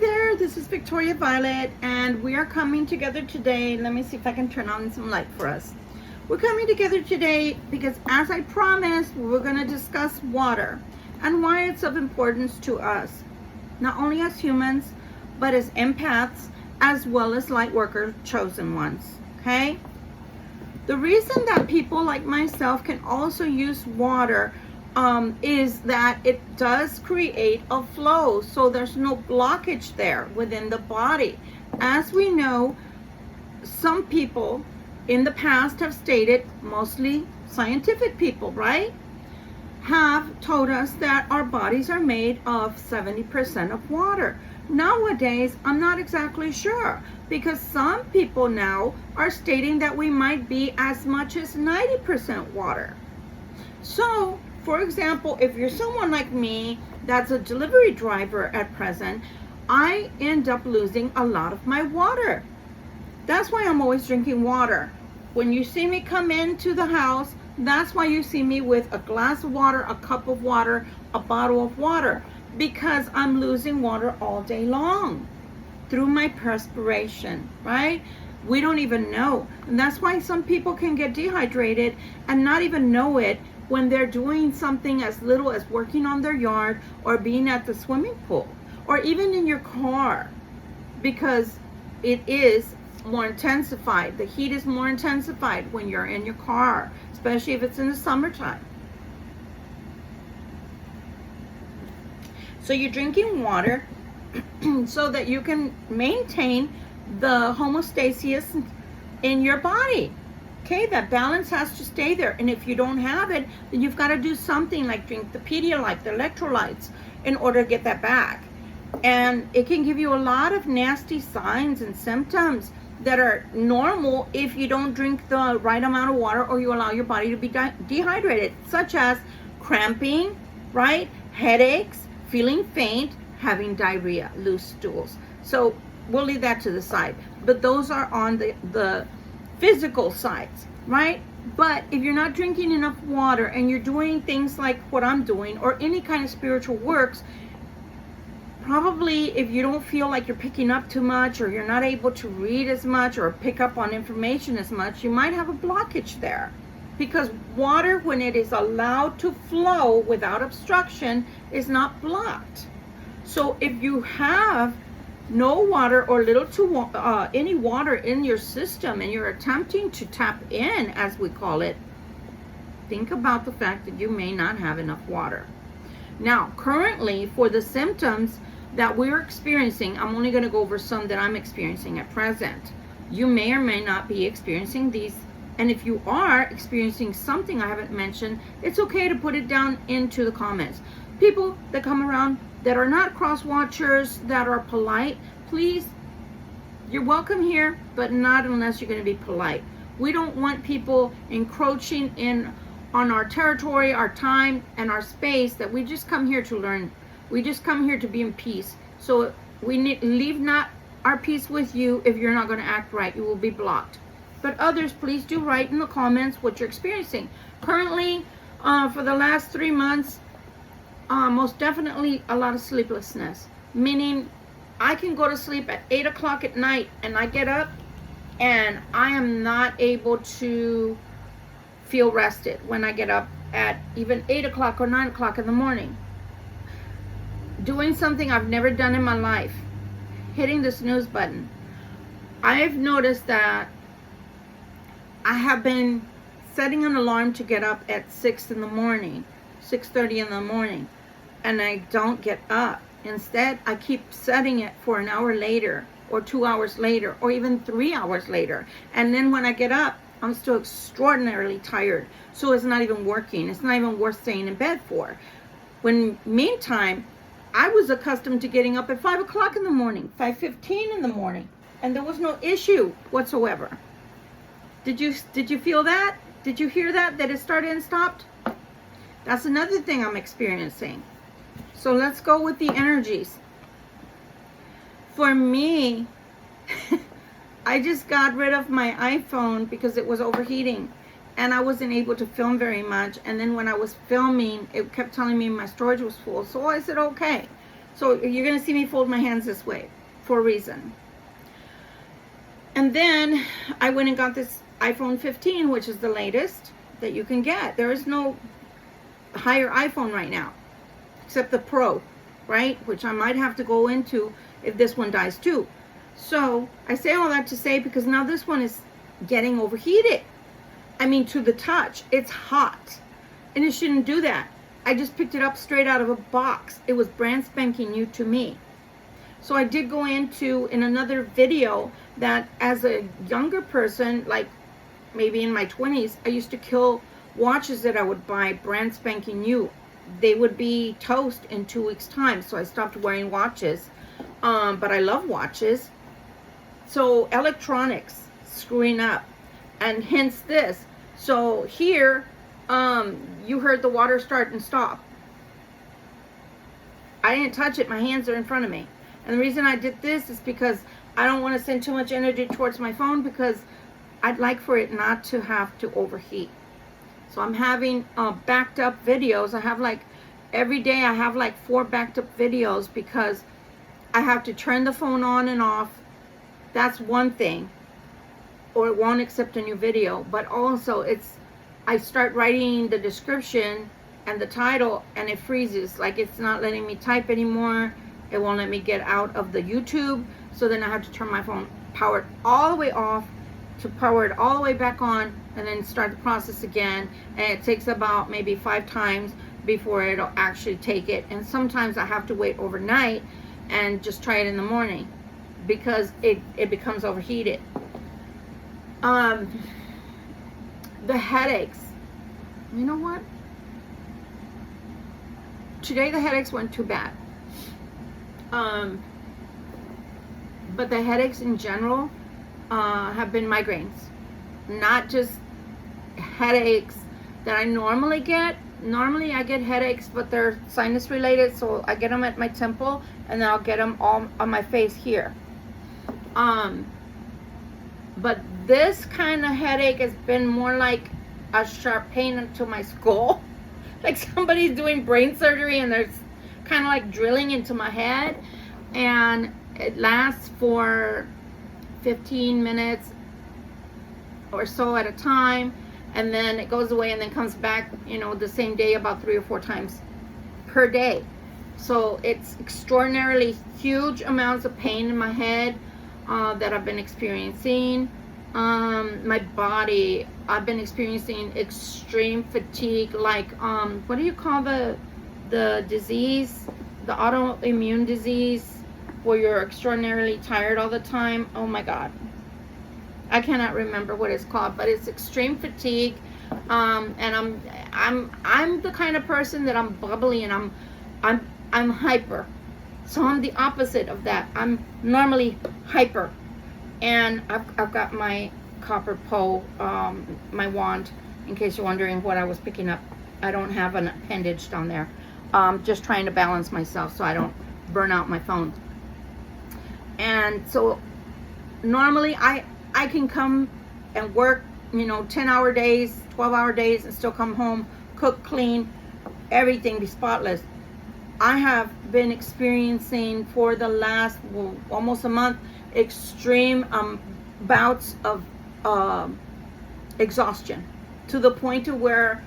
there, this is Victoria Violet, and we are coming together today. Let me see if I can turn on some light for us. We're coming together today because, as I promised, we're going to discuss water and why it's of importance to us, not only as humans, but as empaths, as well as light worker chosen ones, okay? The reason that people like myself can also use water is that it does create a flow, so there's no blockage there within the body. As we know, some people in the past have stated, mostly scientific people, right, have told us that our bodies are made of 70% of water. Nowadays, I'm not exactly sure, because some people now are stating that we might be as much as 90% water. So, for example, if you're someone like me that's a delivery driver at present, I end up losing a lot of my water. That's why I'm always drinking water. When you see me come into the house, that's why you see me with a glass of water, a cup of water, a bottle of water, because I'm losing water all day long through my perspiration, right? We don't even know. And that's why some people can get dehydrated and not even know it when they're doing something as little as working on their yard or being at the swimming pool or even in your car, because it is more intensified. The heat is more intensified when you're in your car, especially if it's in the summertime. So you're drinking water so that you can maintain the homeostasis in your body. Okay, that balance has to stay there. And if you don't have it, then you've got to do something like drink the Pedialyte, the electrolytes, in order to get that back. And it can give you a lot of nasty signs and symptoms that are normal if you don't drink the right amount of water or you allow your body to be dehydrated, such as cramping, right? Headaches, feeling faint, having diarrhea, loose stools. So we'll leave that to the side. But those are on the physical sides, right? But if you're not drinking enough water and you're doing things like what I'm doing or any kind of spiritual works, probably if you don't feel like you're picking up too much or you're not able to read as much or pick up on information as much, you might have a blockage there. Because water, when it is allowed to flow without obstruction, is not blocked. So if you have no water or little to any water in your system and you're attempting to tap in, as we call it, think about the fact that you may not have enough water. Now, currently, for the symptoms that we're experiencing, I'm only going to go over some that I'm experiencing at present. You may or may not be experiencing these, and if you are experiencing something I haven't mentioned, it's okay to put it down into the comments. People that come around that are not cross watchers, that are polite, please, you're welcome here, but not unless you're going to be polite. We don't want people encroaching in on our territory, our time, and our space that we just come here to learn. We just come here to be in peace. So leave not our peace with you. If you're not going to act right, you will be blocked. But others, please do write in the comments what you're experiencing. Currently, for the last 3 months, most definitely a lot of sleeplessness, meaning I can go to sleep at 8 o'clock at night and I get up and I am not able to feel rested when I get up at even 8 o'clock or 9 o'clock in the morning. Doing something I've never done in my life, hitting the snooze button. I've noticed that I have been setting an alarm to get up at 6 in the morning, 6:30 in the morning, and I don't get up. Instead, I keep setting it for an hour later or 2 hours later or even 3 hours later. And then when I get up, I'm still extraordinarily tired. So it's not even working. It's not even worth staying in bed for. When meantime, I was accustomed to getting up at 5 o'clock in the morning, 5:15 in the morning, and there was no issue whatsoever. Did you feel that? Did you hear that it started and stopped? That's another thing I'm experiencing. So let's go with the energies. For me, I just got rid of my iPhone because it was overheating and I wasn't able to film very much. And then when I was filming, it kept telling me my storage was full. So I said, okay. So you're going to see me fold my hands this way for a reason. And then I went and got this iPhone 15, which is the latest that you can get. There is no higher iPhone right now, except the Pro, right? Which I might have to go into if this one dies too. So I say all that to say, because now this one is getting overheated. I mean, to the touch, it's hot. And it shouldn't do that. I just picked it up straight out of a box. It was brand spanking new to me. So I did go into, in another video, that as a younger person, like maybe in my 20s, I used to kill watches that I would buy brand spanking new. They would be toast in 2 weeks time. So I stopped wearing watches. But I love watches. So electronics screwing up, and hence this. So here, you heard the water start and stop. I didn't touch it. My hands are in front of me. And the reason I did this is because I don't want to send too much energy towards my phone, because I'd like for it not to have to overheat. So I'm having backed up videos. I have like, every day I have like 4 backed up videos, because I have to turn the phone on and off. That's one thing. Or it won't accept a new video. But also I start writing the description and the title, and it freezes. Like, it's not letting me type anymore. It won't let me get out of the YouTube. So then I have to turn my phone powered all the way off to power it all the way back on, and then start the process again. And it takes about maybe 5 times before it'll actually take it. And sometimes I have to wait overnight and just try it in the morning, because it becomes overheated. The headaches. You know what? Today the headaches weren't too bad. But the headaches in general have been migraines. Not just headaches that I normally get. Normally I get headaches, but they're sinus related, so I get them at my temple, and then I'll get them all on my face here. But this kind of headache has been more like a sharp pain into my skull. Like somebody's doing brain surgery and there's kind of like drilling into my head. And it lasts for 15 minutes or so at a time. And then it goes away and then comes back, the same day, about 3 or 4 times per day. So it's extraordinarily huge amounts of pain in my head that I've been experiencing. My body, I've been experiencing extreme fatigue, like what do you call the disease, the autoimmune disease, where you're extraordinarily tired all the time? Oh my God, I cannot remember what it's called, but it's extreme fatigue. And I'm the kind of person that I'm bubbly, and I'm hyper. So I'm the opposite of that. I'm normally hyper. And I've got my copper pole, my wand, in case you're wondering what I was picking up. I don't have an appendage down there. Just trying to balance myself so I don't burn out my phone. And so normally I can come and work, 10-hour days, 12-hour days, and still come home, cook, clean, everything be spotless. I have been experiencing for the last almost a month extreme bouts of exhaustion, to the point to where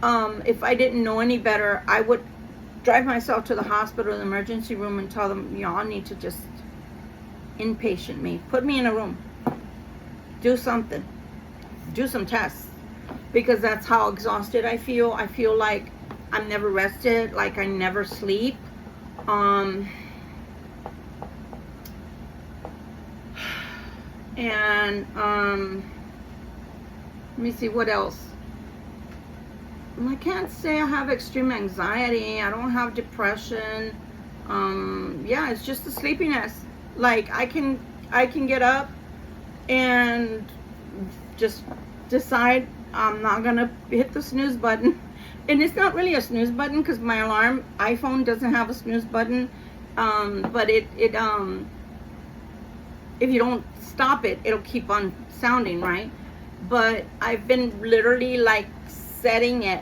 if I didn't know any better, I would drive myself to the hospital, the emergency room, and tell them, y'all need to just inpatient me, put me in a room, do something, do some tests, because that's how exhausted I feel. I feel like I'm never rested, like I never sleep. And let me see what else. I can't say I have extreme anxiety. I don't have depression. Yeah, it's just the sleepiness. Like I can get up and just decide I'm not gonna hit the snooze button. And it's not really a snooze button, because my iPhone doesn't have a snooze button. But it if you don't stop it, it'll keep on sounding, right? But I've been literally like setting it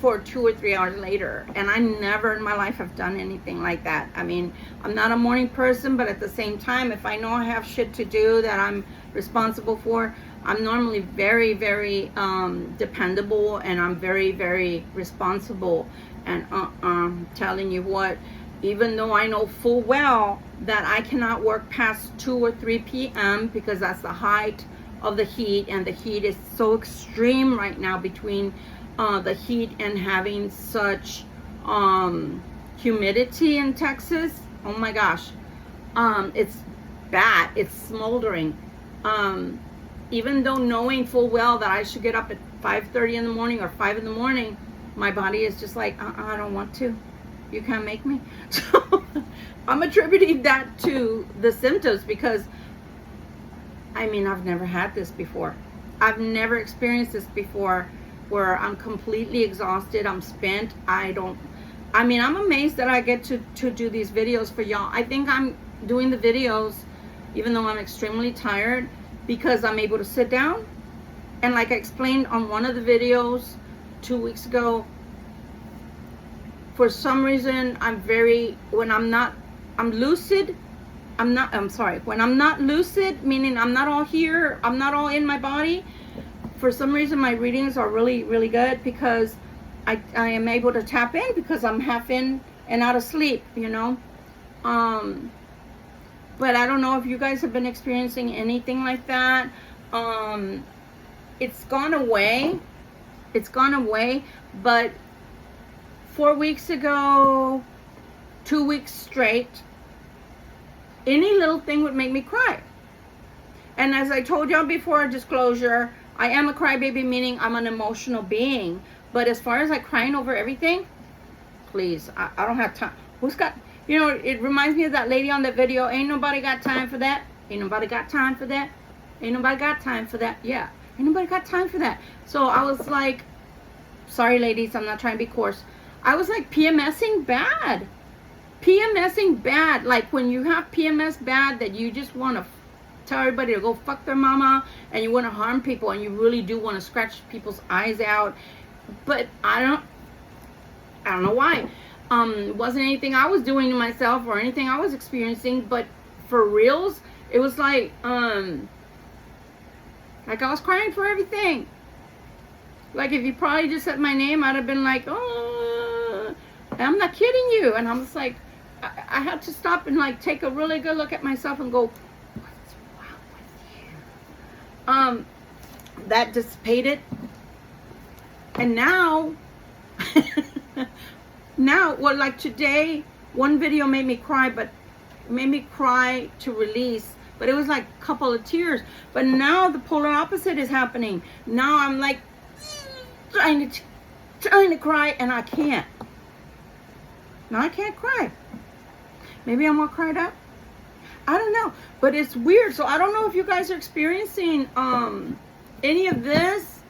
for 2 or 3 hours later. And I never in my life have done anything like that. I mean, I'm not a morning person, but at the same time, if I know I have shit to do that I'm responsible for, I'm normally very, very dependable, and I'm very, very responsible. And I'm telling you what, even though I know full well that I cannot work past 2 or 3 p.m. because that's the height of the heat, and the heat is so extreme right now between the heat and having such humidity in Texas. Oh my gosh, it's bad. It's smoldering. Even though knowing full well that I should get up at 5:30 in the morning or 5 in the morning, my body is just like, I don't want to. You can't make me. So I'm attributing that to the symptoms, because I mean, I've never had this before. I've never experienced this before, where I'm completely exhausted. I'm spent. I mean, I'm amazed that I get to do these videos for y'all. I think I'm doing the videos even though I'm extremely tired, because I'm able to sit down. And like I explained on one of the videos 2 weeks ago, for some reason, when I'm not lucid, meaning I'm not all here, I'm not all in my body, for some reason my readings are really, really good, because I am able to tap in, because I'm half in and out of sleep, you know. But I don't know if you guys have been experiencing anything like that. It's gone away. It's gone away, but 4 weeks ago, 2 weeks straight, any little thing would make me cry. And as I told y'all before, disclosure, I am a crybaby, meaning I'm an emotional being. But as far as like crying over everything, please, I don't have time. Who's got, you know, it reminds me of that lady on the video, ain't nobody got time for that. Ain't nobody got time for that. Ain't nobody got time for that. Yeah, ain't nobody got time for that. So I was like, sorry ladies, I'm not trying to be coarse. I was like PMSing bad. PMSing bad. Like when you have PMS bad, that you just want to tell everybody to go fuck their mama, and you want to harm people, and you really do want to scratch people's eyes out. But I don't know why. It wasn't anything I was doing to myself or anything I was experiencing, but for reals, it was like I was crying for everything. Like if you probably just said my name, I'd have been like, oh, I'm not kidding you. And I'm just like, I had to stop and like take a really good look at myself and go, what's wrong with you? That dissipated. And now, well, like today, one video made me cry, but made me cry to release, but it was like a couple of tears. But now the polar opposite is happening. Now I'm like trying to cry, and I can't. Now I can't cry. Maybe I'm all cried up. I don't know, but it's weird. So I don't know if you guys are experiencing any of this,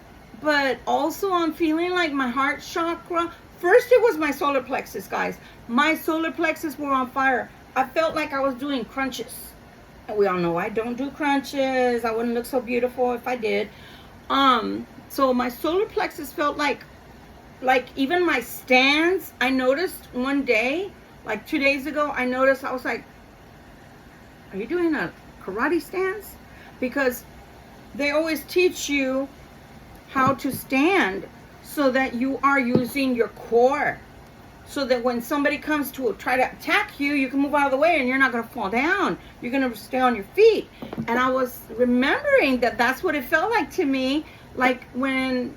but also I'm feeling like my heart chakra. First it was my solar plexus, guys. My solar plexus were on fire. I felt like I was doing crunches. And we all know I don't do crunches. I wouldn't look so beautiful if I did. So my solar plexus felt like even my stance. I noticed one day, like 2 days ago, I noticed, I was like, are you doing a karate stance? Because they always teach you how to stand so that you are using your core, so that when somebody comes to try to attack you, you can move out of the way and you're not going to fall down. You're going to stay on your feet. And I was remembering that that's what it felt like to me, like when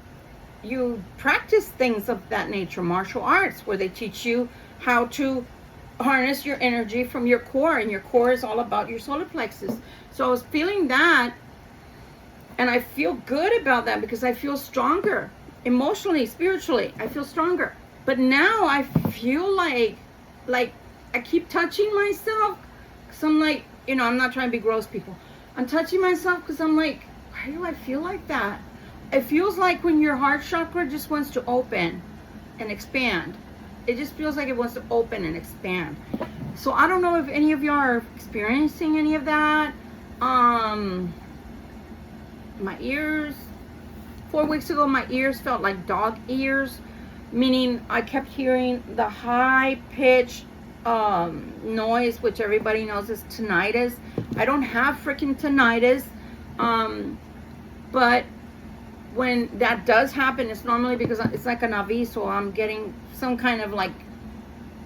you practice things of that nature, martial arts, where they teach you how to harness your energy from your core, and your core is all about your solar plexus. So I was feeling that, and I feel good about that, because I feel stronger emotionally, spiritually. I feel stronger. But now I feel like I keep touching myself, because I'm like, you know, I'm not trying to be gross, people. I'm touching myself because I'm like, why do I feel like that? It feels like when your heart chakra just wants to open and expand. It just feels like it wants to open and expand. So I don't know if any of y'all are experiencing any of that. My ears, 4 weeks ago, my ears felt like dog ears. meaning I kept hearing the high-pitched noise, which everybody knows is tinnitus. I don't have freaking tinnitus, but when that does happen, it's normally because it's like an aviso. I'm getting some kind of like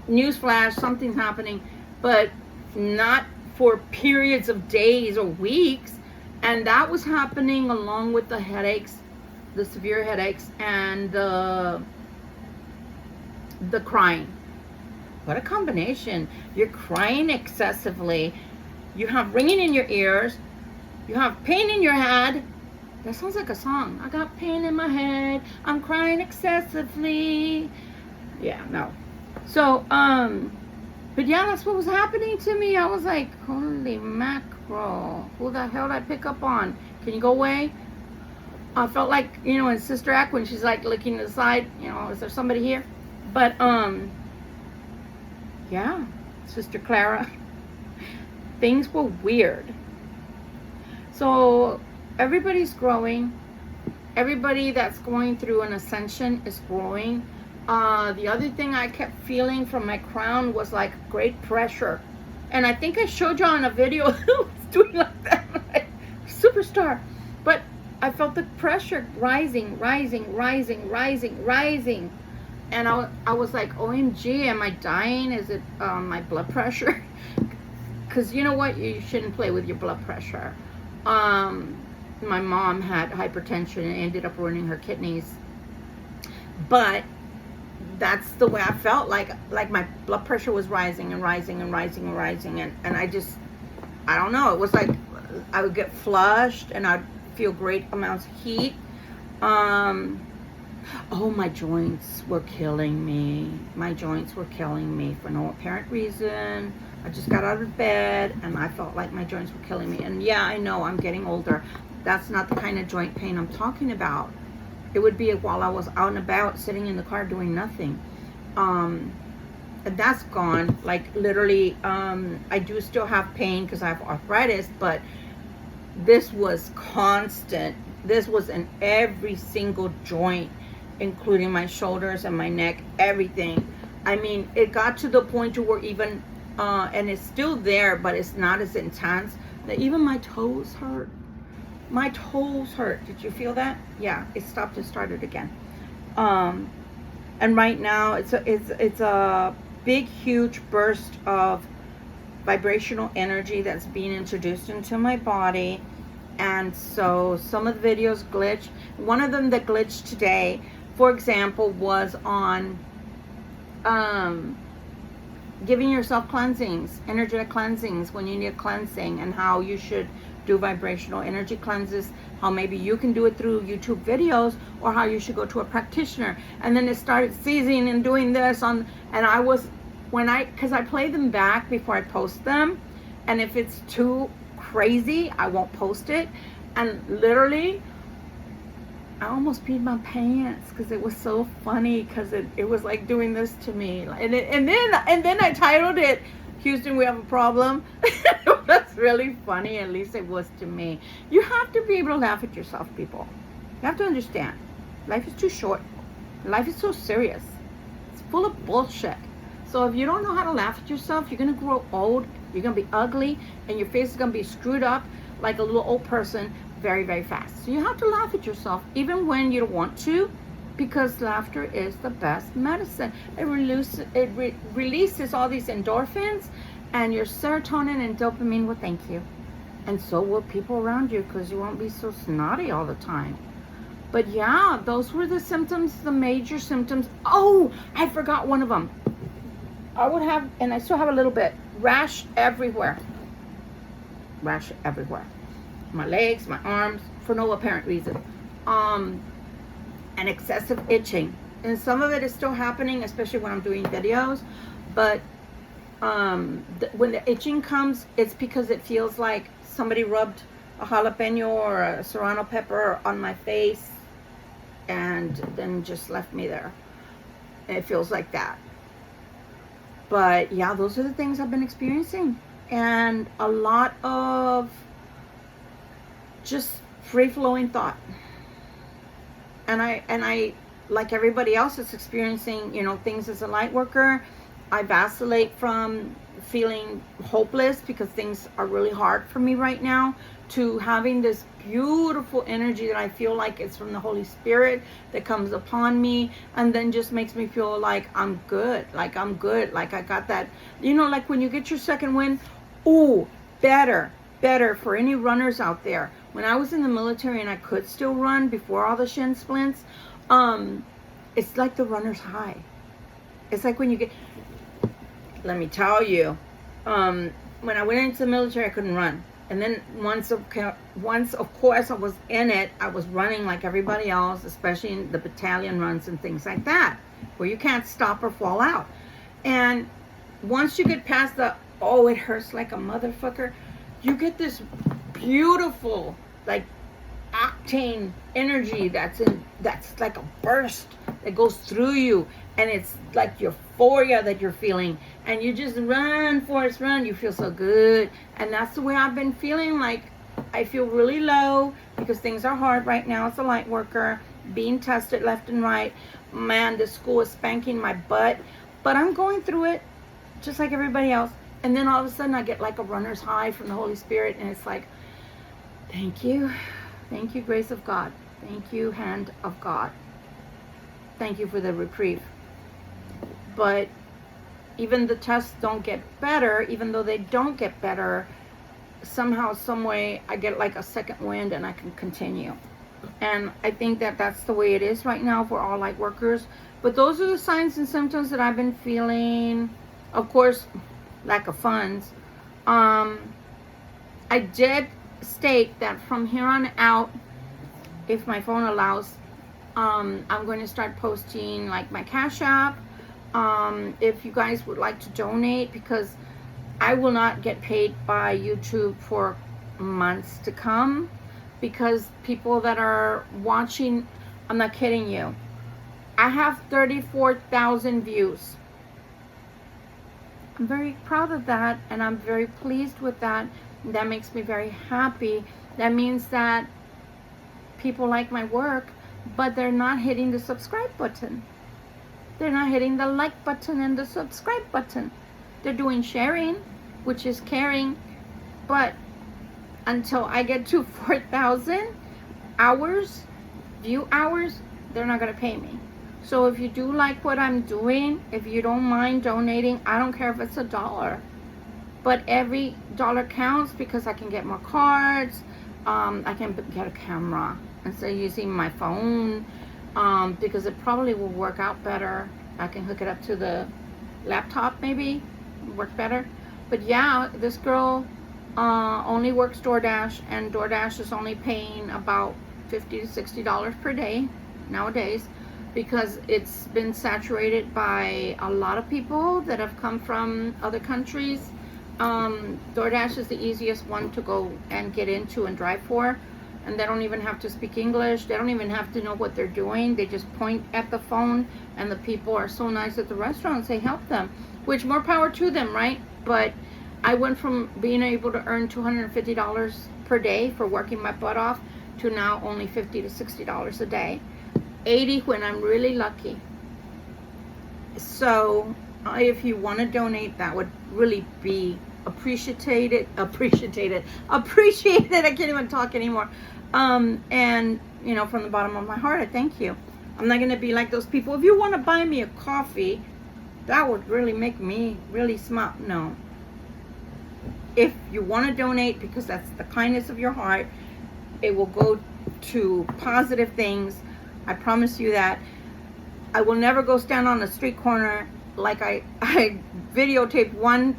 news flash, something's happening, but not for periods of days or weeks. And that was happening along with the headaches, the severe headaches, and the crying. What a combination. You're crying excessively, you have ringing in your ears, you have pain in your head. That sounds like a song. I got pain in my head, I'm crying excessively. Yeah, no. So, but yeah, that's what was happening to me. I was like, holy mackerel, who the hell did I pick up on? Can you go away? I felt like, you know, in Sister Act when she's like looking to the side, you know, is there somebody here? But, yeah, Sister Clara, things were weird. So everybody's growing. Everybody that's going through an ascension is growing. The other thing I kept feeling from my crown was like great pressure. And I think I showed you on a video who was doing like that, like, superstar. But I felt the pressure rising, rising, rising, rising, rising. And I was like, OMG, am I dying? Is it my blood pressure? Because you know what? You shouldn't play with your blood pressure. My mom had hypertension and ended up ruining her kidneys. But that's the way I felt, like my blood pressure was rising and rising and rising and rising. And I don't know. It was like I would get flushed and I'd feel great amounts of heat. Oh, my joints were killing me. My joints were killing me for no apparent reason. I just got out of bed and I felt like my joints were killing me. And yeah, I know I'm getting older. That's not the kind of joint pain I'm talking about. It would be while I was out and about, sitting in the car doing nothing. And that's gone. Like literally, I do still have pain because I have arthritis, but this was constant. This was in every single joint, including my shoulders and my neck, everything. I mean, it got to the point to where even, and it's still there, but it's not as intense, that even my toes hurt. My toes hurt. Did you feel that? Yeah, it stopped and started again. And right now it's a big, huge burst of vibrational energy that's being introduced into my body. And so some of the videos glitch. One of them that glitched today, for example, was on giving yourself cleansings, energetic cleansings when you need cleansing, and how you should do vibrational energy cleanses, how maybe you can do it through YouTube videos, or how you should go to a practitioner. And then it started seizing and doing this on, and I was, because I play them back before I post them, and if it's too crazy, I won't post it. And literally, I almost peed my pants because it was so funny, because it was like doing this to me. And then I titled it, Houston, we have a problem. That's really funny. At least it was to me. You have to be able to laugh at yourself, people. You have to understand. Life is too short. Life is so serious. It's full of bullshit. So if you don't know how to laugh at yourself, you're going to grow old. You're going to be ugly. And your face is going to be screwed up like a little old person very, very fast. So you have to laugh at yourself, even when you don't want to. Because laughter is the best medicine. It releases all these endorphins, and your serotonin and dopamine will thank you. And so will people around you, because you won't be so snotty all the time. But yeah, those were the symptoms, the major symptoms. Oh, I forgot one of them. I would have, and I still have a little bit, rash everywhere. Rash everywhere. My legs, my arms, for no apparent reason. And excessive itching, and some of it is still happening, especially when I'm doing videos. But when the itching comes, it's because it feels like somebody rubbed a jalapeno or a serrano pepper on my face and then just left me there. And it feels like that. But yeah, those are the things I've been experiencing, and a lot of just free-flowing thought. And I like everybody else is experiencing, things as a light worker. I vacillate from feeling hopeless because things are really hard for me right now, to having this beautiful energy that I feel like it's from the Holy Spirit that comes upon me, and then just makes me feel like I'm good, like I got that, like when you get your second wind. Ooh, better for any runners out there. When I was in the military and I could still run before all the shin splints, it's like the runner's high. It's like when you get, let me tell you, when I went into the military, I couldn't run. And then once of course I was in it, I was running like everybody else, especially in the battalion runs and things like that, where you can't stop or fall out. And once you get past the, oh, it hurts like a motherfucker, you get this beautiful, like, octane energy that's like a burst that goes through you, and it's like euphoria that you're feeling, and you just run, Forrest, run. You feel so good. And that's the way I've been feeling. Like, I feel really low because things are hard right now as a light worker, being tested left and right. Man, the school is spanking my butt, but I'm going through it just like everybody else. And then all of a sudden I get like a runner's high from the Holy Spirit, and it's like, thank you, grace of God, thank you, hand of God, thank you for the reprieve. But even the tests don't get better. Even though they don't get better, somehow, some way, I get like a second wind and I can continue. And I think that that's the way it is right now for all light workers. But those are the signs and symptoms that I've been feeling. Of course, lack of funds. I did state that from here on out, if my phone allows, I'm going to start posting like my Cash App. If you guys would like to donate, because I will not get paid by YouTube for months to come, because people that are watching, I'm not kidding you, I have 34,000 views. I'm very proud of that, and I'm very pleased with that. That makes me very happy. That means that people like my work, but they're not hitting the subscribe button. They're not hitting the like button and the subscribe button. They're doing sharing, which is caring, but until I get to 4,000 hours, view hours, they're not going to pay me. So if you do like what I'm doing, if you don't mind donating, I don't care if it's $1, but every dollar counts, because I can get more cards, I can get a camera instead of using my phone, because it probably will work out better. I can hook it up to the laptop, maybe work better. But yeah, this girl only works DoorDash, and DoorDash is only paying about $50 to $60 per day nowadays, because it's been saturated by a lot of people that have come from other countries. DoorDash is the easiest one to go and get into and drive for, and they don't even have to speak English. They don't even have to know what they're doing. They just point at the phone, and the people are so nice at the restaurant, they help them, which more power to them, right? But I went from being able to earn $250 per day for working my butt off to now only $50 to $60 a day. $80 when I'm really lucky. So if you want to donate, that would really be appreciated. I can't even talk anymore. And from the bottom of my heart, I thank you. I'm not going to be like those people. If you want to buy me a coffee, that would really make me really smile. No. If you want to donate, because that's the kindness of your heart, it will go to positive things. I promise you that. I will never go stand on a street corner. Like I videotaped one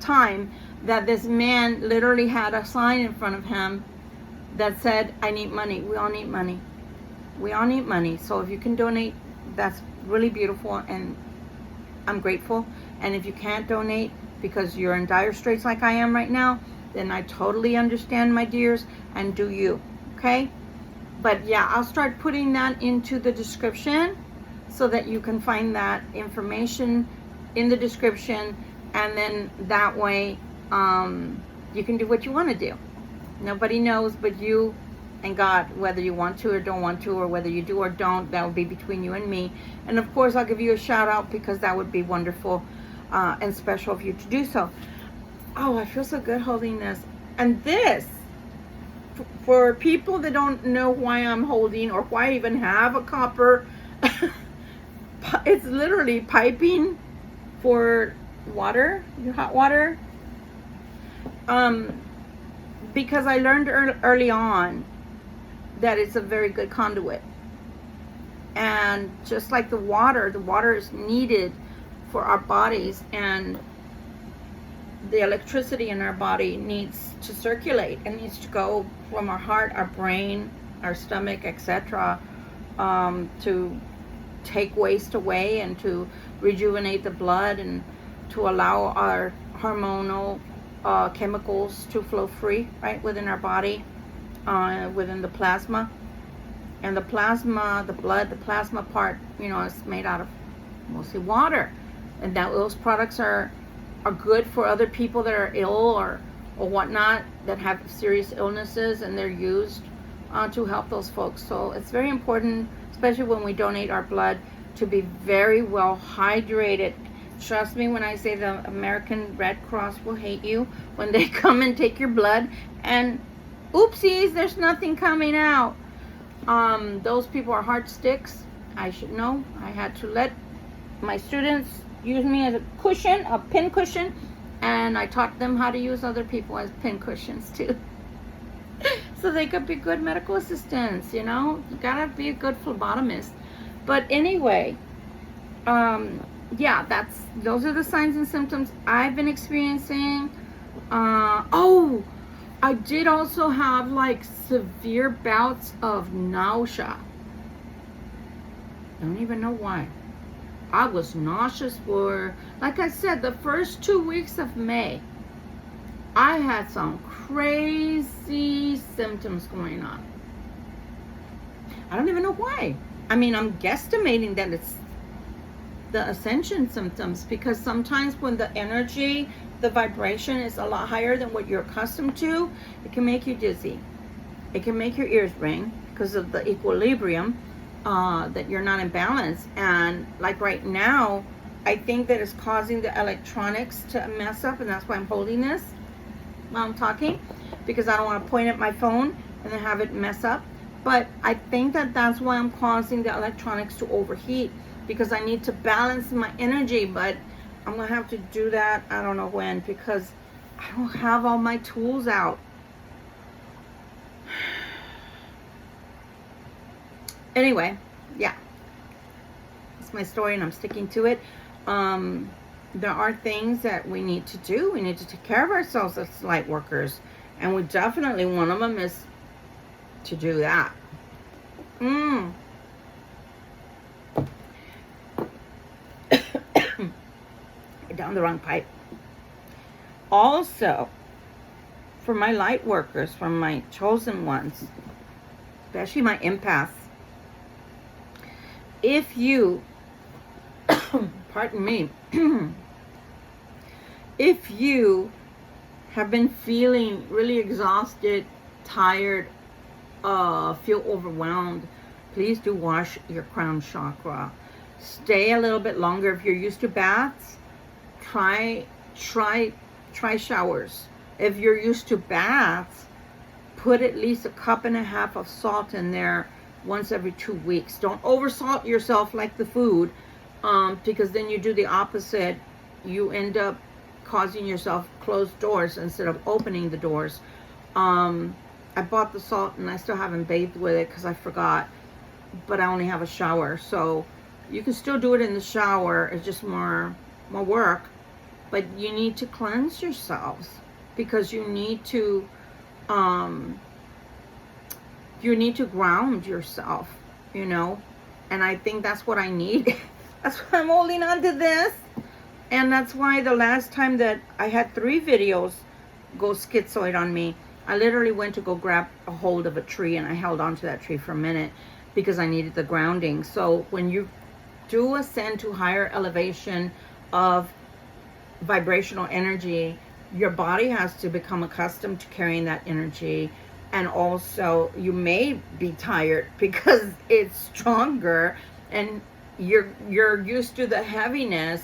time that this man literally had a sign in front of him that said, I need money. We all need money. We all need money. So if you can donate, that's really beautiful, and I'm grateful. And if you can't donate because you're in dire straits like I am right now, then I totally understand, my dears, and do you, okay? But yeah, I'll start putting that into the description so that you can find that information in the description, and then that way you can do what you want to do. Nobody knows but you and God, whether you want to or don't want to, or whether you do or don't, that will be between you and me. And of course, I'll give you a shout out because that would be wonderful and special of you to do so. Oh, I feel so good holding this. And this, for people that don't know why I'm holding or why I even have a copper, it's literally piping for water, your hot water. Because I learned early on that it's a very good conduit. And just like the water is needed for our bodies, and the electricity in our body needs to circulate and needs to go from our heart, our brain, our stomach, etc., to take waste away and to rejuvenate the blood and to allow our hormonal chemicals to flow free, right, within our body, within the plasma. And the plasma, the blood, the plasma part, is made out of mostly water. And that those products are good for other people that are ill or whatnot, that have serious illnesses, and they're used to help those folks. So it's very important, especially when we donate our blood, to be very well hydrated. Trust me when I say the American Red Cross will hate you when they come and take your blood and oopsies, there's nothing coming out. Those people are hard sticks. I should know. I had to let my students use me as a cushion, a pin cushion, and I taught them how to use other people as pin cushions too. So they could be good medical assistants, you gotta be a good phlebotomist. But anyway, yeah, those are the signs and symptoms I've been experiencing. I did also have like severe bouts of nausea. I don't even know why. I was nauseous for, like I said, the first 2 weeks of May. I had some crazy symptoms going on. I don't even know why. I mean, I'm guesstimating that it's the Ascension symptoms, because sometimes when the energy, the vibration is a lot higher than what you're accustomed to, it can make you dizzy. It can make your ears ring because of the equilibrium, that you're not in balance. And like right now, I think that it's causing the electronics to mess up, and that's why I'm holding this while I'm talking, because I don't want to point at my phone and then have it mess up. But I think that that's why I'm causing the electronics to overheat, because I need to balance my energy. But I'm gonna have to do that, I don't know when, because I don't have all my tools out. Anyway, yeah, it's my story and I'm sticking to it. There are things that we need to do. We need to take care of ourselves as light workers, and we definitely, one of them is to do that. Down the wrong pipe. Also, for my light workers, for my chosen ones, especially my empaths, if you pardon me, if you have been feeling really exhausted, tired, feel overwhelmed, please do wash your crown chakra. Stay a little bit longer. If you're used to baths, try showers. If you're used to baths, put at least 1.5 cups of salt in there once every 2 weeks. Don't oversalt yourself like the food, because then you do the opposite. You end up causing yourself closed doors instead of opening the doors. I bought the salt and I still haven't bathed with it because I forgot, but I only have a shower, so you can still do it in the shower. It's just more work, but you need to cleanse yourselves, because you need to ground yourself, and I think that's what I need. That's why I'm holding on to this. And that's why the last time that I had 3 videos go schizoid on me, I literally went to go grab a hold of a tree, and I held on to that tree for a minute because I needed the grounding. So when you do ascend to higher elevation of vibrational energy, your body has to become accustomed to carrying that energy, And also you may be tired because it's stronger, and you're used to the heaviness,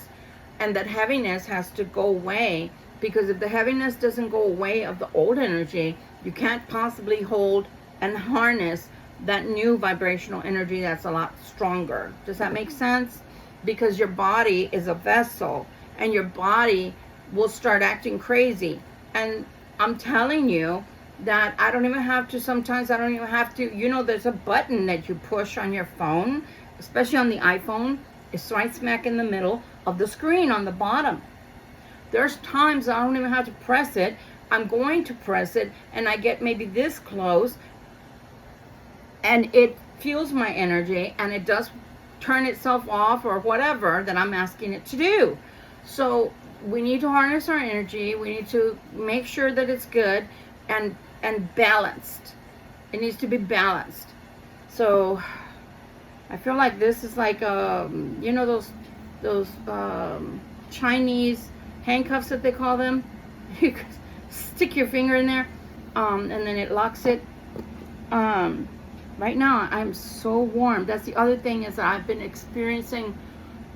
and that heaviness has to go away, because if the heaviness doesn't go away of the old energy, you can't possibly hold and harness that new vibrational energy that's a lot stronger. Does that make sense? Because your body is a vessel, and your body will start acting crazy. And I'm telling you that I don't even have to, sometimes I don't even have to, there's a button that you push on your phone, especially on the iPhone. It's right smack in the middle of the screen on the bottom. There's times I don't even have to press it. I'm going to press it, and I get maybe this close, and it feels my energy, and it does turn itself off or whatever that I'm asking it to do. So we need to harness our energy. We need to make sure that it's good and balanced. It needs to be balanced. So I feel like this is like those Chinese handcuffs that they call them. You can stick your finger in there, and then it locks it. Right now I'm so warm. That's the other thing, is that I've been experiencing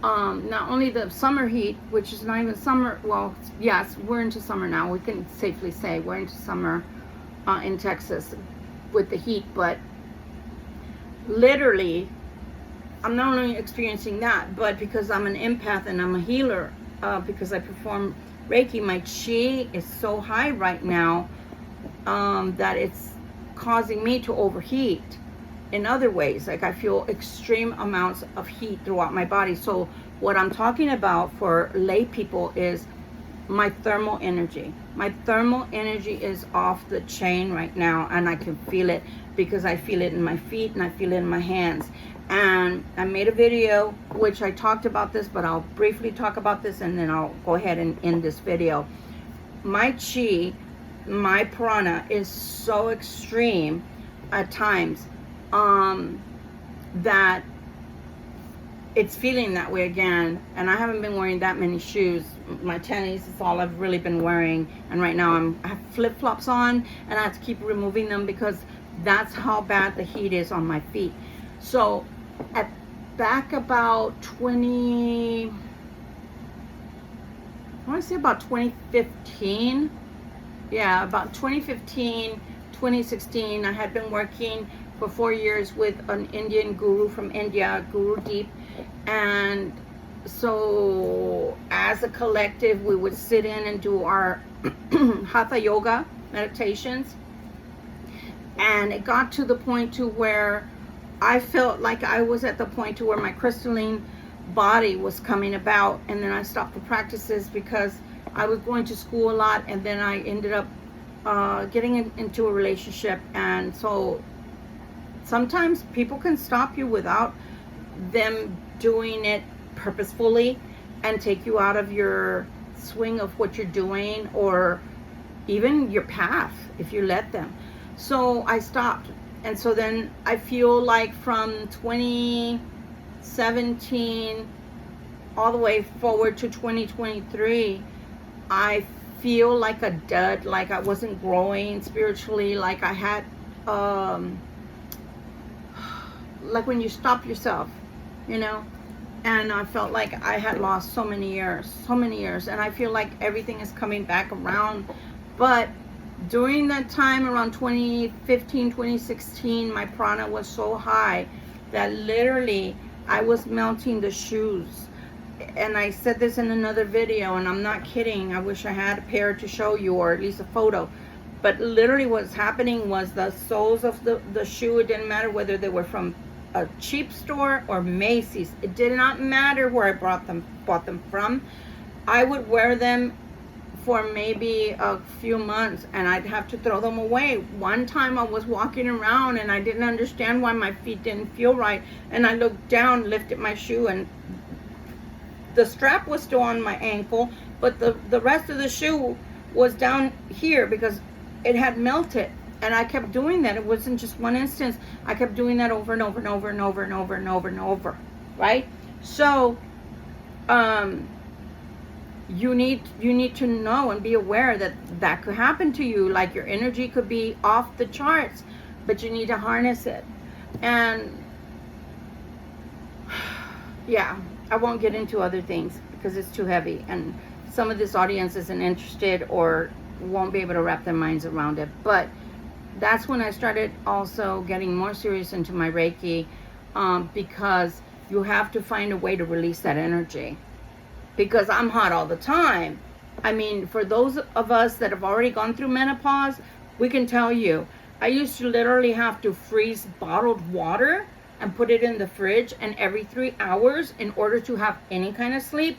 not only the summer heat, which is not even summer. Well, yes, we're into summer now. We can safely say we're into summer in Texas with the heat, but literally I'm not only experiencing that, but because I'm an empath and I'm a healer, because I perform Reiki, my chi is so high right now that it's causing me to overheat in other ways. Like I feel extreme amounts of heat throughout my body. So what I'm talking about for lay people is my thermal energy. My thermal energy is off the chain right now, and I can feel it because I feel it in my feet and I feel it in my hands. And I made a video which I talked about this, but I'll briefly talk about this and then I'll go ahead and end this video. My chi, my prana is so extreme at times that it's feeling that way again. And I haven't been wearing that many shoes. My tennies is all I've really been wearing, and right now I have flip-flops on, and I have to keep removing them because that's how bad the heat is on my feet. So back about I want to say about 2015. Yeah, about 2015, 2016, I had been working for 4 years with an Indian guru from India, Guru Deep. And so as a collective, we would sit in and do our Hatha yoga meditations. And it got to the point to where I felt like I was at the point to where my crystalline body was coming about. And then I stopped the practices because I was going to school a lot, and then I ended up getting into a relationship. And so sometimes people can stop you without them doing it purposefully and take you out of your swing of what you're doing, or even your path if you let them. So I stopped. And so then I feel like from 2017 all the way forward to 2023, I feel like a dud, like I wasn't growing spiritually, like I had like when you stop yourself, and I felt like I had lost so many years, and I feel like everything is coming back around. But during that time around 2015, 2016, my prana was so high that literally I was melting the shoes. And I said this in another video, and I'm not kidding. I wish I had a pair to show you, or at least a photo. But literally what's happening was the soles of the shoe, it didn't matter whether they were from a cheap store or Macy's. It did not matter where I bought them from. I would wear them for maybe a few months, and I'd have to throw them away. One time I was walking around and I didn't understand why my feet didn't feel right, and I looked down, lifted my shoe, and the strap was still on my ankle, but the rest of the shoe was down here because it had melted. And I kept doing that. It wasn't just one instance. I kept doing that over and over and over and over and over and over and over, right? So you need to know and be aware that that could happen to you. Like your energy could be off the charts, but you need to harness it. And yeah, I won't get into other things because it's too heavy, and some of this audience isn't interested or won't be able to wrap their minds around it. But that's when I started also getting more serious into my Reiki, because you have to find a way to release that energy, because I'm hot all the time. I mean, for those of us that have already gone through menopause, we can tell you, I used to literally have to freeze bottled water and put it in the fridge, and every 3 hours in order to have any kind of sleep,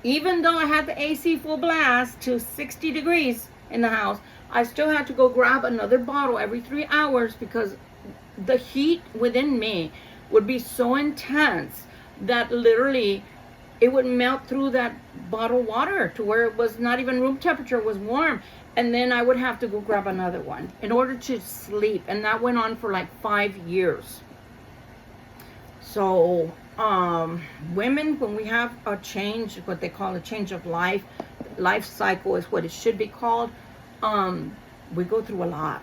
even though I had the AC full blast to 60 degrees in the house, I still had to go grab another bottle every 3 hours, because the heat within me would be so intense that literally it would melt through that bottled water to where it was not even room temperature, it was warm. And then I would have to go grab another one in order to sleep. And that went on for like 5 years. So women, when we have a change, what they call a change of life cycle is what it should be called, we go through a lot.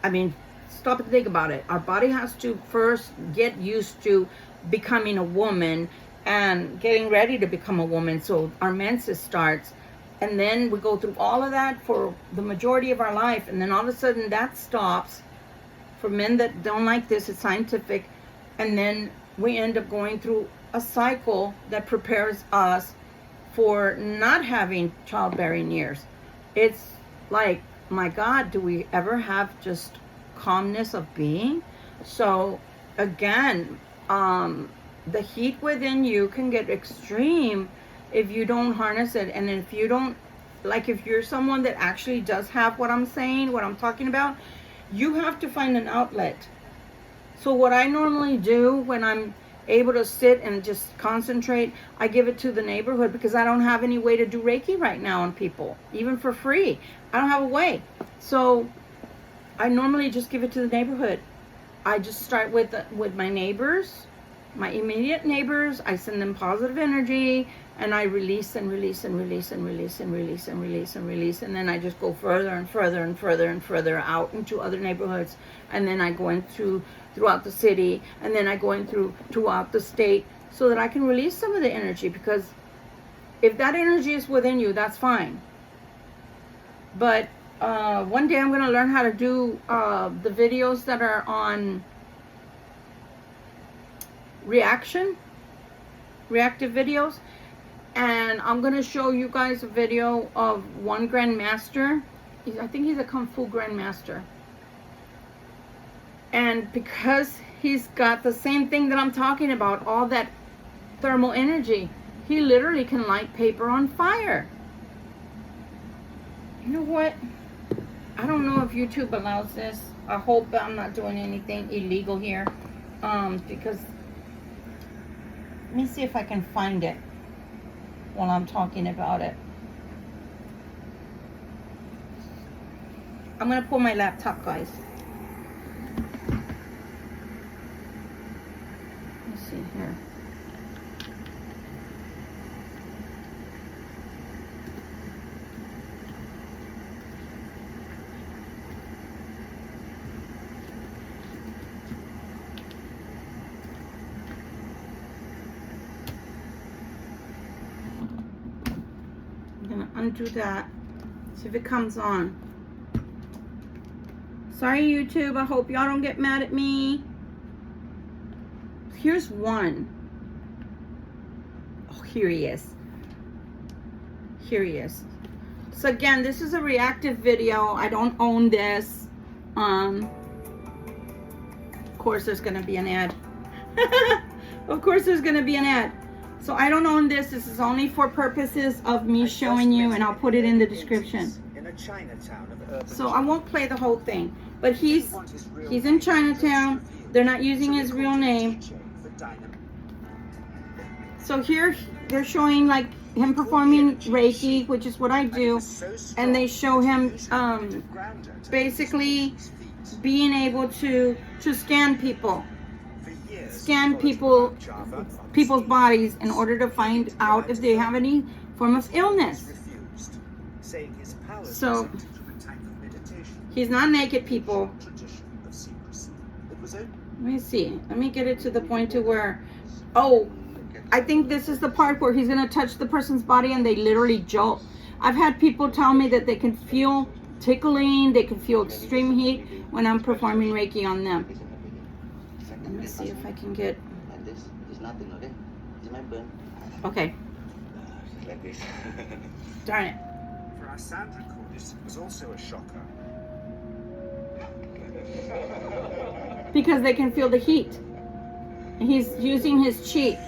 I mean, stop and think about it. Our body has to first get used to becoming a woman and getting ready to become a woman. So our menses starts, and then we go through all of that for the majority of our life, and then all of a sudden that stops. For men that don't like this, it's scientific. And then we end up going through a cycle that prepares us for not having childbearing years. It's like, my God, do we ever have just calmness of being? So again, the heat within you can get extreme if you don't harness it. And if you don't, like if you're someone that actually does have what I'm saying, what I'm talking about, you have to find an outlet. So what I normally do when I'm able to sit and just concentrate, I give it to the neighborhood, because I don't have any way to do Reiki right now on people, even for free. I don't have a way. So I normally just give it to the neighborhood. I just start with my neighbors, my immediate neighbors. I send them positive energy, and I release and release and release and release and release and release and release. And then I just go further and further and further and further out into other neighborhoods. And then I go into throughout the city, and then I go in throughout the state, so that I can release some of the energy. Because if that energy is within you, that's fine. But one day I'm going to learn how to do the videos that are on reactive videos. And I'm going to show you guys a video of one grandmaster. I think he's a Kung Fu grandmaster. And because he's got the same thing that I'm talking about, all that thermal energy, he literally can light paper on fire. You know what? I don't know if YouTube allows this. I hope I'm not doing anything illegal here. Because, let me see if I can find it while I'm talking about it. I'm going to pull my laptop, guys. Let's see here. I'm going to undo that. See if it comes on. Sorry, YouTube. I hope y'all don't get mad at me. Here's one. Oh, here he is. Here he is. So again, this is a reactive video. I don't own this. Of course there's gonna be an ad. Of course there's gonna be an ad. So I don't own this. This is only for purposes of me showing you, and I'll put it in the description. So I won't play the whole thing. But he's in Chinatown. They're not using his real name. So here they're showing like him performing Reiki, which is what I do, and they show him basically being able to scan people's bodies in order to find out if they have any form of illness. Refused, saying his powers So, resulted from a type of meditation. He's not naked, people. Tradition of secrecy. It was only Let me see. Let me get it to the point to where, oh, I think this is the part where he's going to touch the person's body and they literally jolt. I've had people tell me that they can feel tickling, they can feel extreme heat when I'm performing Reiki on them. Let me see if I can get... Okay. Darn it. for our sound recorders. It was also a shocker. Because they can feel the heat. He's using his chi.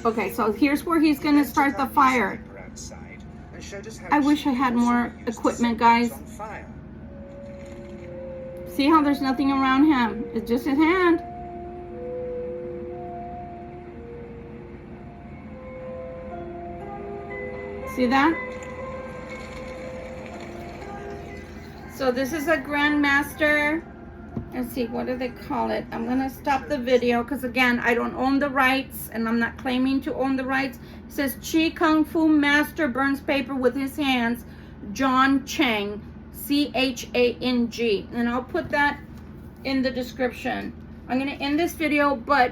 Okay, so here's where he's going to start the fire. I wish I had more equipment, guys. See how there's nothing around him? It's just his hand. See that? So this is a Grandmaster. Let's see, what do they call it? I'm going to stop the video because, again, I don't own the rights and I'm not claiming to own the rights. It says Chi Kung Fu Master burns paper with his hands, John Chang, C-H-A-N-G. And I'll put that in the description. I'm going to end this video, but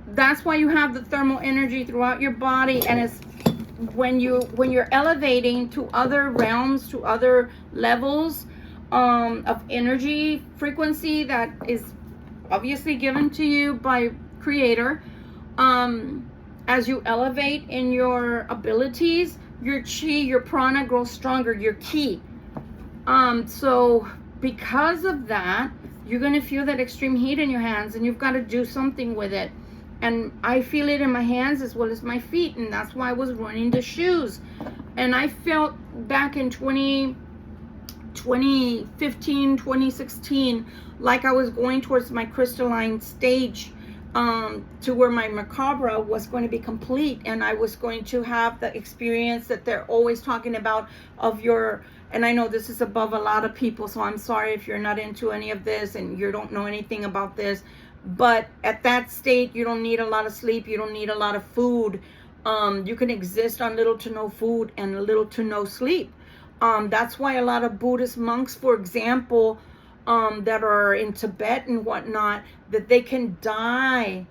that's why you have the thermal energy throughout your body, and it's when you're elevating to other realms, to other levels of energy frequency that is obviously given to you by Creator. As you elevate in your abilities, your chi, your prana grows stronger, your ki. So because of that, you're going to feel that extreme heat in your hands, and you've got to do something with it. And I feel it in my hands as well as my feet, and that's why I was running the shoes. And I felt back in 2015, 2016, like I was going towards my crystalline stage, to where my macabre was going to be complete, and I was going to have the experience that they're always talking about of your, and I know this is above a lot of people, so I'm sorry if you're not into any of this and you don't know anything about this. But at that state, you don't need a lot of sleep. You don't need a lot of food. You can exist on little to no food and little to no sleep. That's why a lot of Buddhist monks, for example, that are in Tibet and whatnot, that they can die.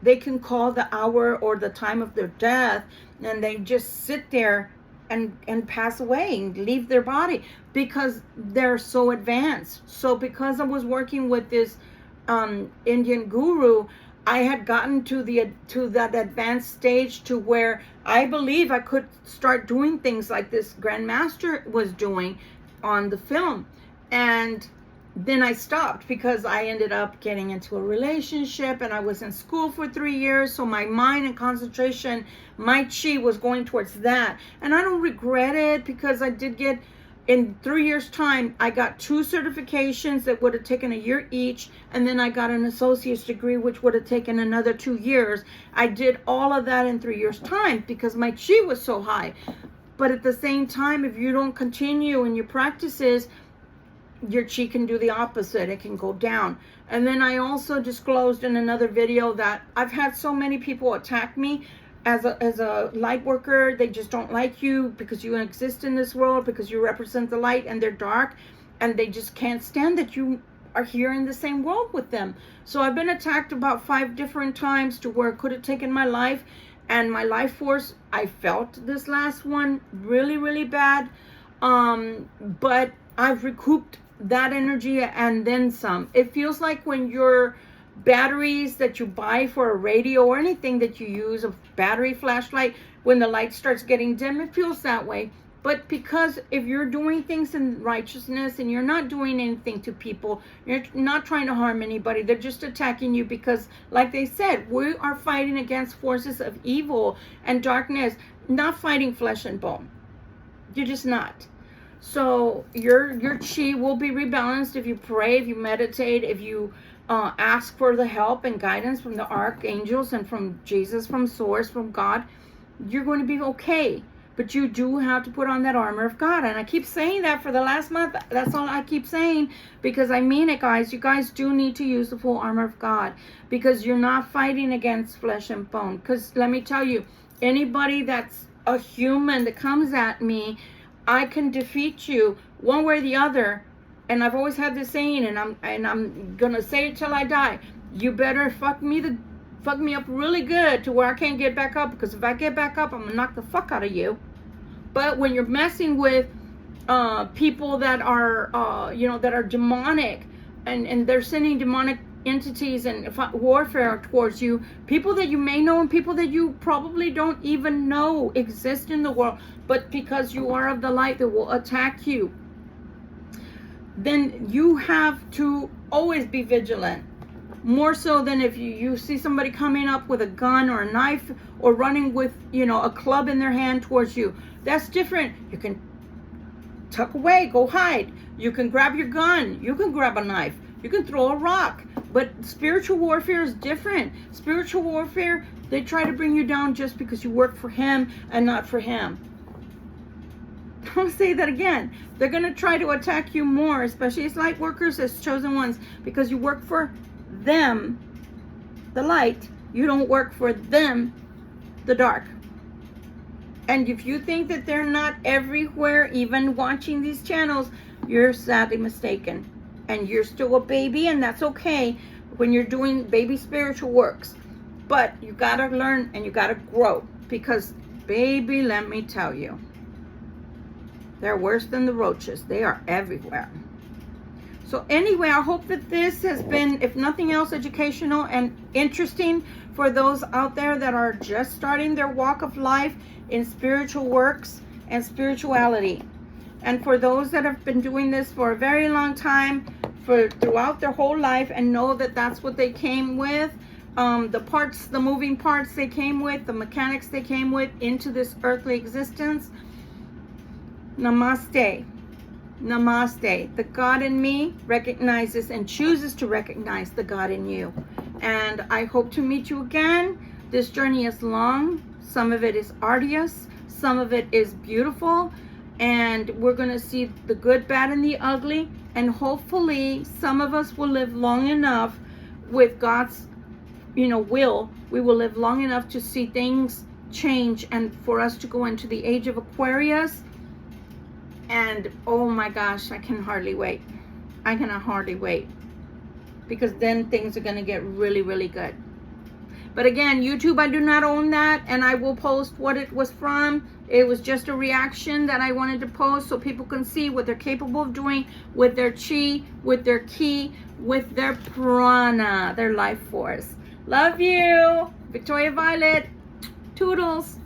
They can call the hour or the time of their death, and they just sit there and pass away and leave their body because they're so advanced. So because I was working with this Indian guru, I had gotten to that advanced stage to where I believe I could start doing things like this Grandmaster was doing on the film. And then I stopped because I ended up getting into a relationship, and I was in school for 3 years, so my mind and concentration, my chi was going towards that. And I don't regret it because I did get, in 3 years' time, I got 2 certifications that would have taken a year each, and then I got an associate's degree, which would have taken another 2 years. I did all of that in 3 years' time because my chi was so high. But at the same time, if you don't continue in your practices, your chi can do the opposite. It can go down. And then I also disclosed in another video that I've had so many people attack me as a light worker. They just don't like you because you exist in this world, because you represent the light, and they're dark, and they just can't stand that you are here in the same world with them. So I've been attacked about 5 different times to where it could have taken my life and my life force. I felt this last one really, really bad. But I've recouped that energy and then some. It feels like when your batteries that you buy for a radio or anything that you use, a battery flashlight, when the light starts getting dim, it feels that way. But because if you're doing things in righteousness and you're not doing anything to people, you're not trying to harm anybody, they're just attacking you because, like they said, we are fighting against forces of evil and darkness, not fighting flesh and bone. You're just not. So your chi will be rebalanced if you pray, if you meditate, if you ask for the help and guidance from the archangels and from Jesus, from source, from God. You're going to be okay. But you do have to put on that armor of God. And I keep saying that for the last month. That's all I keep saying, because I mean it, guys. You guys do need to use the full armor of God, because you're not fighting against flesh and bone. Because let me tell you, anybody that's a human that comes at me, I can defeat you one way or the other. And I've always had this saying, and I'm gonna say it till I die. You better fuck me up really good to where I can't get back up, because if I get back up, I'm gonna knock the fuck out of you. But when you're messing with people that are that are demonic, and they're sending demonic entities and warfare towards you, people that you may know and people that you probably don't even know exist in the world, but because you are of the light, that will attack you, then you have to always be vigilant. More so than if you see somebody coming up with a gun or a knife or running with, a club in their hand towards you. That's different. You can tuck away, go hide. You can grab your gun. You can grab a knife. You can throw a rock. But spiritual warfare is different. Spiritual warfare, they try to bring you down just because you work for him and not for him. I'll say that again. They're going to try to attack you more, especially as light workers, as chosen ones, because you work for them, the light. You don't work for them, the dark. And if you think that they're not everywhere, even watching these channels, you're sadly mistaken. And you're still a baby, and that's okay when you're doing baby spiritual works. But you got to learn and you got to grow, because, baby, let me tell you, they're worse than the roaches. They are everywhere. So anyway, I hope that this has been, if nothing else, educational and interesting for those out there that are just starting their walk of life in spiritual works and spirituality. And for those that have been doing this for a very long time, throughout their whole life, and know that that's what they came with, the moving parts they came with, the mechanics they came with into this earthly existence. Namaste. Namaste. The God in me recognizes and chooses to recognize the God in you. And I hope to meet you again. This journey is long. Some of it is arduous. Some of it is beautiful. And we're going to see the good, bad, and the ugly. And hopefully some of us will live long enough with God's, will. We will live long enough to see things change and for us to go into the age of Aquarius. And oh my gosh, I can hardly wait. I cannot hardly wait. Because then things are going to get really, really good. But again, YouTube, I do not own that. And I will post what it was from. It was just a reaction that I wanted to post so people can see what they're capable of doing with their chi, with their ki, with their prana, their life force. Love you. Victoria Violet. Toodles.